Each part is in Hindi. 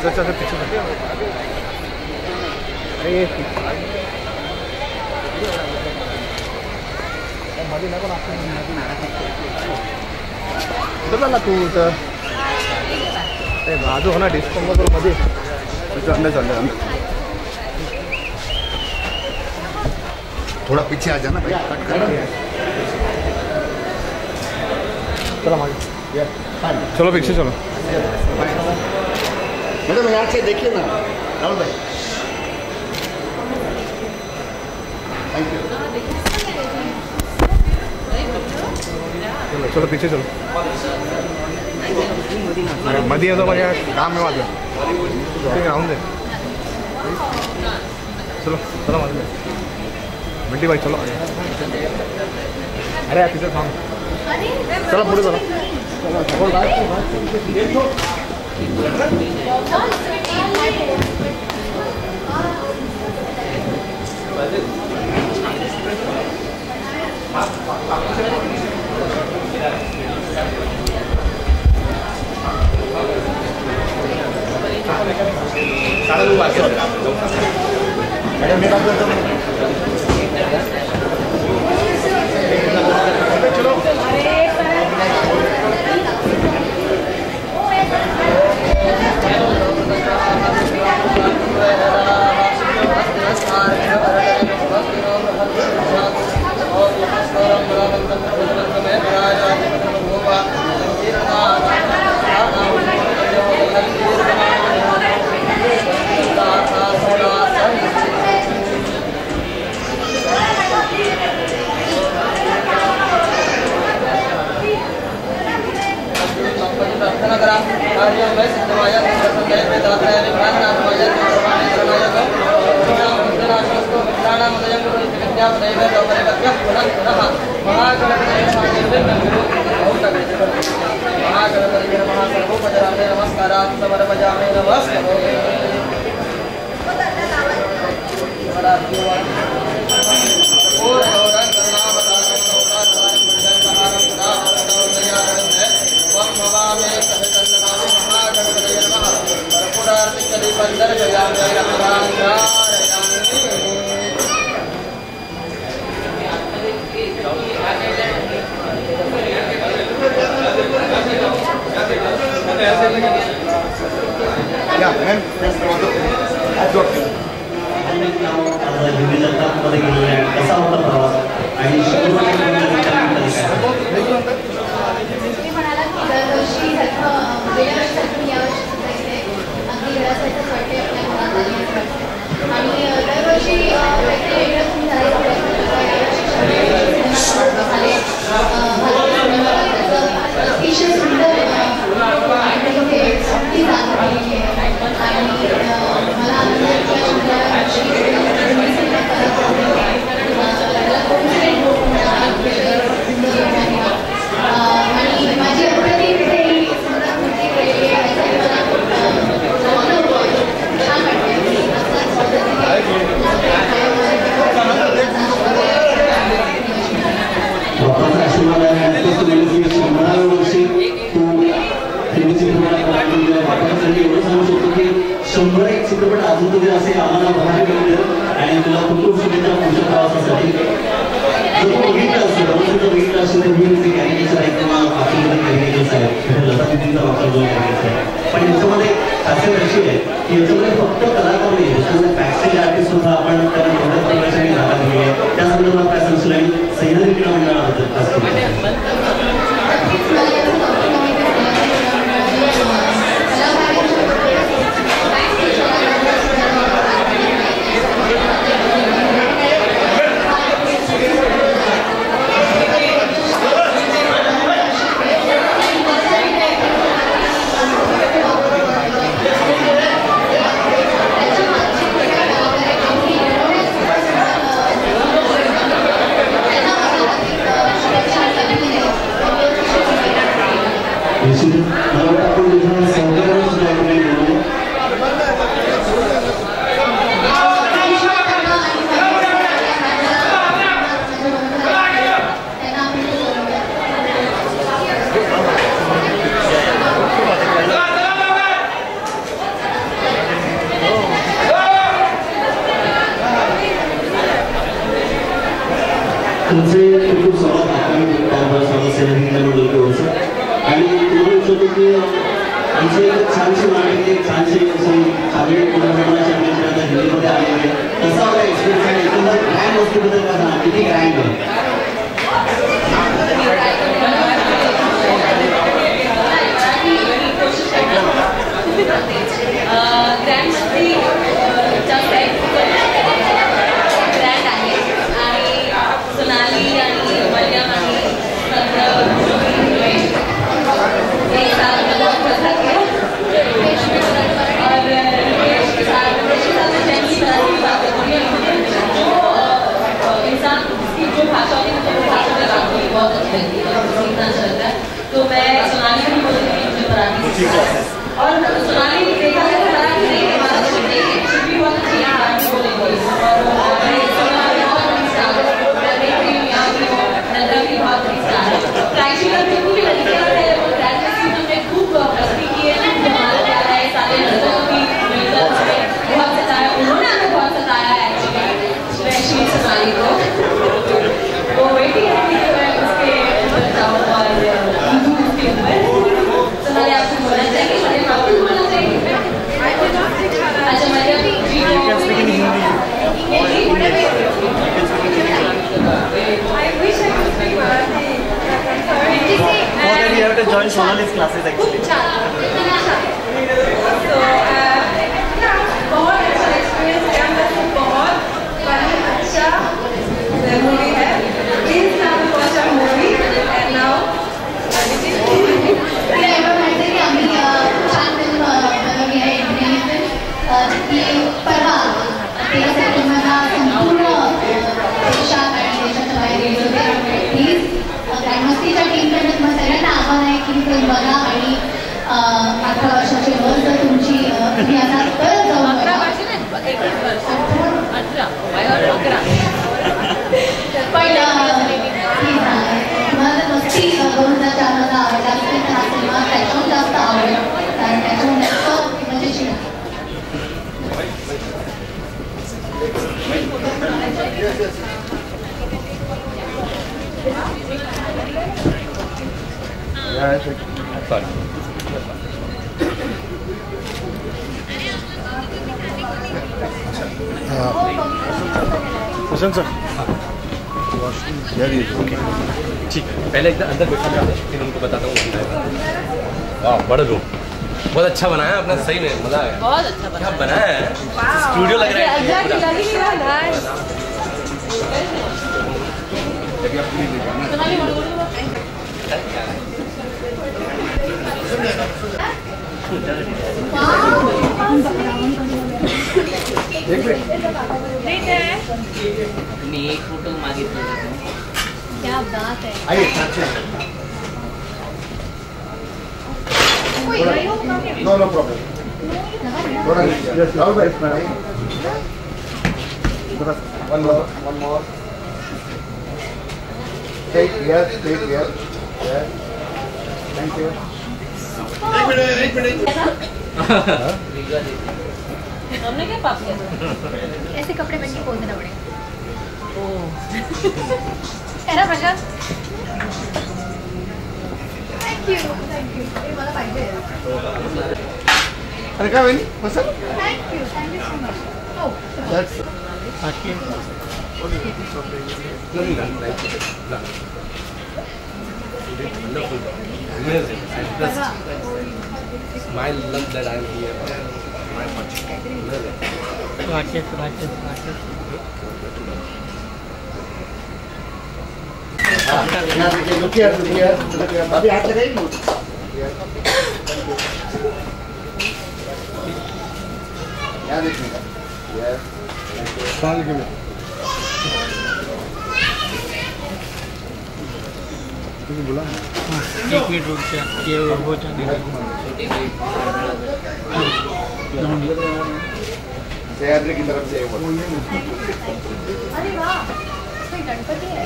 अच्छा पीछे अरे मध्ये नको ना तू तर बाजू हो ना डिस्काउंट मध्ये अंदर चल रहा थोड़ा पीछे आ जाना भाई कट कर चलो पीछे चलो मैडम यहाँ से देखिए ना राहुल भाई थैंक यू चलो चलो पीछे चलो मधी है तो भाई काम है वाले राउंड दे चलो चलो मालूम मिट्टी भाई चलो अरे आप इधर काम चलो पूरे चलो तुमचे खूप स्वागत आहे त्यावर सर्वसेना मंडळाचं आणि तुम्हाला विचारतो की आमची एक छानशी माहिती छानशी शालेय कुटुंबाच्या हिंदीमध्ये आलेली कसा आपला एक्सपिरियन्स आहे एकंदर ग्रँड वस्तूबद्दल काय सांगा किती ग्रँड आहे तो मैं सोनाली को बोलती हूँ मुझे पढ़ाती है और सोनाली देखा है हमारा नहीं हमारा शिफ्ट भी बहुत अच्छी है आगे बोलेंगे और मैं सोनाली बहुत बड़ी स्टार मैं देख रही हूँ यहाँ की नजर की बहुत बड़ी स्टार है प्राइशी का जो भी लड़कियाँ है वो ग्रेजुएट हमने खूब मस्ती की है हमारे क्या है सारे लड़कों की बहुत सताया उन्होंने हमें बहुत सताया है एक्चुअली स्पेशली सोनाली को वो बेटी है उसके join Sonali's classes actually. So बहुत अच्छा एक्सपीरियंस रहा मतलब बहुत अच्छा मूवी है please now watch our movie and now बघा आणि 18 वर्षाची वर जर तुमची तुम्ही आता तर जाऊन 18 वर्ष नाही 21 वर्ष 18 वयावर 11 पण मला नक्की 2004 मध्ये आवडला असेल तर हा सिनेमा त्याच्याहून जास्त आवडेल कारण त्याच्याहून जास्त मजेशीर Sorry. प्रशांत सर ठीक है पहले एकदम अंदर बैठा जाते फिर उनको बताता हूँ वाह बड़ा रूम बहुत अच्छा बनाया आपने सही में मजा आया बहुत अच्छा क्या बनाया है स्टूडियो लग रहा है एक फोटो मागितलं क्या बात है आइए अच्छा नो नो प्रॉब्लम थोड़ा राहुल भाई one more take here thank you एक मिनट हमने क्या पाप किया ऐसे कपड़े पहन के पोज देना पड़ेगा है ना प्रशांत थैंक यू ये मला पाहिजे अरे काय बहिणी बसा thank you so much O that's wonderful amazing I'm just my luck that I'm here my much look here अभी हाथ लगाइए यहाँ देखने का यस बोला एक मिनट रुक जा ये हो जाने सह्याद्री की तरफ से अरे वाह कोई गणपति है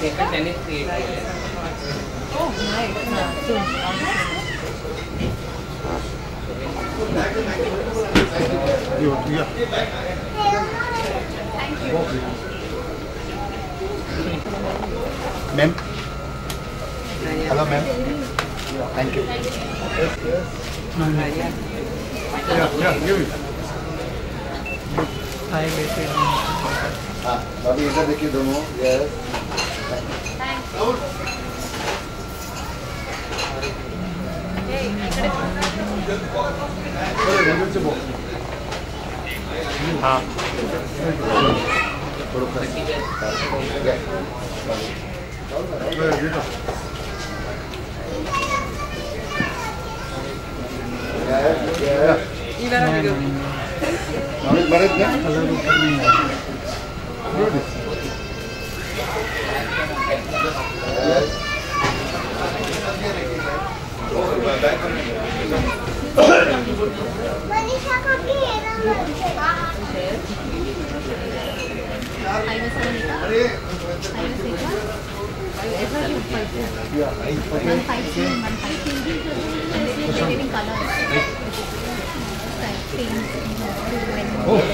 देखा त्याने क्रिएट केलं oh nice ma'am hello ma'am thank you हाँ अभी इधर देखिए दोनों यस हाँ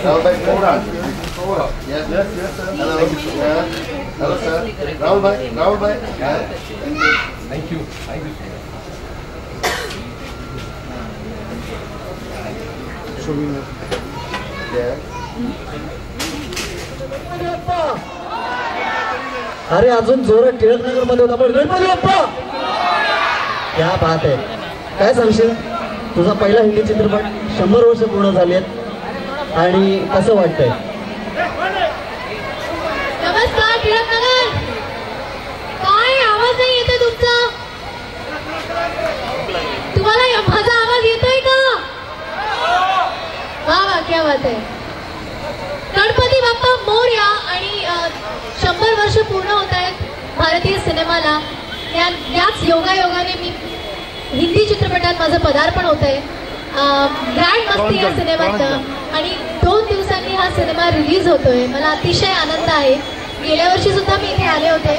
Rahul bhai, hold on. Yes, yes, yes, sir. Hello, yeah. Hello, sir. Rahul bhai, yeah. Thank you. Show me. Yeah. अरे अजून जोरात टिळकनगर मध्ये होता पण गणपती बाप्पा क्या बात आहे. काय सांगशील तुझा पहिला हिंदी चित्रपट 100 वर्ष पूर्ण झाली आहेत आणि कसं वाटतंय? नमस्कार टिळकनगर, काय आवाज नाही येते तुमचा? तुम्हाला माझा आवाज येतोय का? वा वा क्या बात आहे. गणपती बाप्पा मोरया आणि 100 वर्ष पूर्ण होत आहेत भारतीय सिनेमाला. याच योगायोगाने मी हिंदी चित्रपटात माझं पदार्पण होत आहे. ग्रँड मस्ती या सिनेमातनं आणि 2 दिवसांनी हा सिनेमा रिलीज होतोय. मला अतिशय आनंद आहे. गेल्या वर्षी सुद्धा मी इथे आले होते,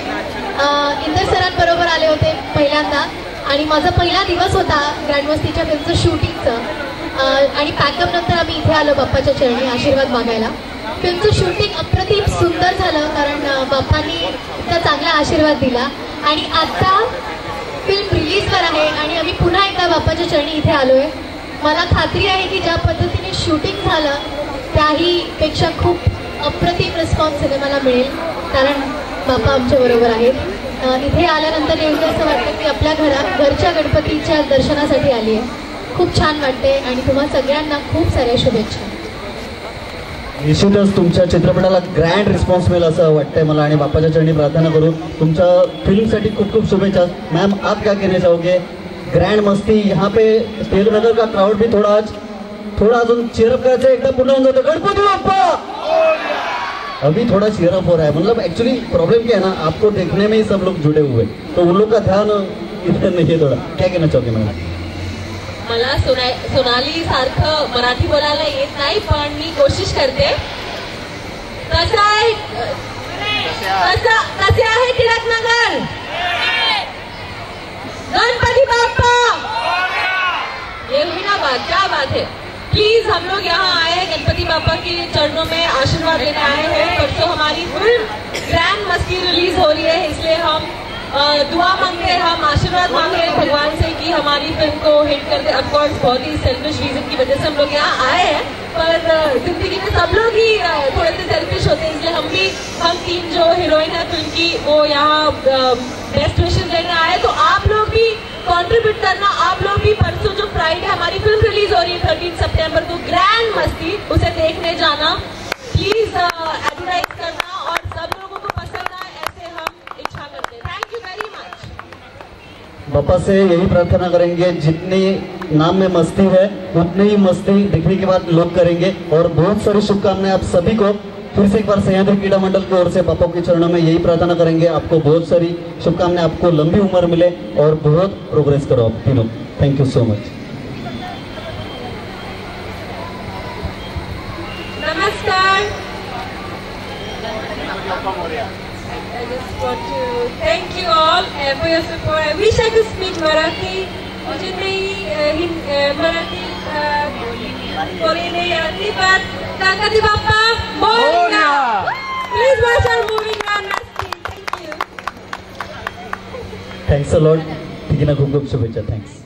इंदर सरांबरोबर आले होते पहिल्यांदा आणि माझा पहिला दिवस होता ग्रँड मस्तीच्या फिल्मचं शूटिंगचं. आणि पॅकअप नंतर आम्ही इथे आलो बाप्पाच्या चरणी आशीर्वाद मागायला. फिल्मचं शूटिंग अप्रतिम सुंदर झालं कारण बाप्पांनी इतका चांगला आशीर्वाद दिला आणि आता फिल्म रिलीजवर आहे आणि आम्ही पुन्हा एकदा बाप्पाच्या चरणी इथे आलोय. मला खात्री आहे की ज्या पद्धतीने शूटिंग झालं त्याहीपेक्षा खूप अप्रतिम रिस्पॉन्स सिनेमाला मिळेल कारण बाप्पा आमच्याबरोबर आहेत. इथे आल्यानंतर नेमकं असं वाटतं की आपल्या घरच्या गणपतीच्या दर्शनासाठी आली आहे. खूप छान वाटते आणि तुम्हा सगळ्यांना खूप साऱ्या शुभेच्छा. निश्चितच तुमच्या चित्रपटाला ग्रँड रिस्पॉन्स मिळेल असं वाटतंय मला आणि बाप्पाच्या चरणी प्रार्थना करू. तुमच्या फिल्मसाठी खूप खूप शुभेच्छा. मैम आप क्या कहना चाहोगे? ग्रैंड मस्ती यहाँ पे टिळकनगर का क्राउड भी थोड़ा अजून चीयरअप करायचं एकदा पुन्हा होऊन जातं गणपती बाप्पा. अभी थोड़ा चीयरअप हो रहा है. मतलब एक्चुअली प्रॉब्लम क्या है ना, आपको देखने में ही सब लोग जुड़े हुए तो उन लोग का ध्यान इधर नहीं है. थोड़ा क्या कहना चाहोगे मैम? मला सोनाली सारखं मराठी बोलायला येत नाही पण मी कोशिश करते. कसे आहे टिळकनगर? गणपति बाप्पा, ये हुई ना बात, क्या बात है. प्लीज हम लोग यहाँ आए हैं गणपति बाप्पा के चरणों में आशीर्वाद लेने आए हैं. परसों हमारी फिल्म ग्रैंड मस्ती रिलीज हो रही है इसलिए हम दुआ मांगते हैं, हम आशीर्वाद मांग रहे हैं भगवान से कि हमारी फिल्म को हिट कर दे. ऑफकोर्स बहुत ही सेल्फिश रीजन की वजह से हम लोग यहाँ आए हैं पर जिंदगी में सब लोग ही थोड़े से सेल्फिश होते हैं इसलिए हम 3 जो हीरोइन है फिल्म की वो यहाँ बेस्ट विशेस लेने आए. तो आप लोग भी कंट्रीब्यूट करना. आप लोग भी परसों जो फ्राइडे हमारी फिल्म रिलीज हो रही है 13 सितंबर को ग्रैंड मस्ती, उसे देखने जाना. प्लीज एडवर्टाइज करना और सब लोगों को पसंद आए ऐसे हम इच्छा करते हैं. Thank you very much. बापा से यही प्रार्थना करेंगे जितनी नाम में मस्ती है उतनी ही मस्ती दिखने के बाद लोग करेंगे. और बहुत सारी शुभकामनाएं आप सभी को. फिर से एक बार सह्याद्री क्रीड़ा मंडल की ओर से पापा के चरणों में यही प्रार्थना करेंगे. आपको बहुत सारी शुभकामनाएं, आपको लंबी उम्र मिले और बहुत प्रोग्रेस करो आप तीनों. Thank you so much. नमस्कार. I just want to thank you all for your support. I wish I could speak Marathi. मुझे नहीं मराठी बोलने नहीं आती पर Ganpati Bappa Morya. Please watch our movie Grand Masti. Thank you. Thanks a lot. ठीक आहे ना, खूप खूप शुभेच्छा. थँक्स.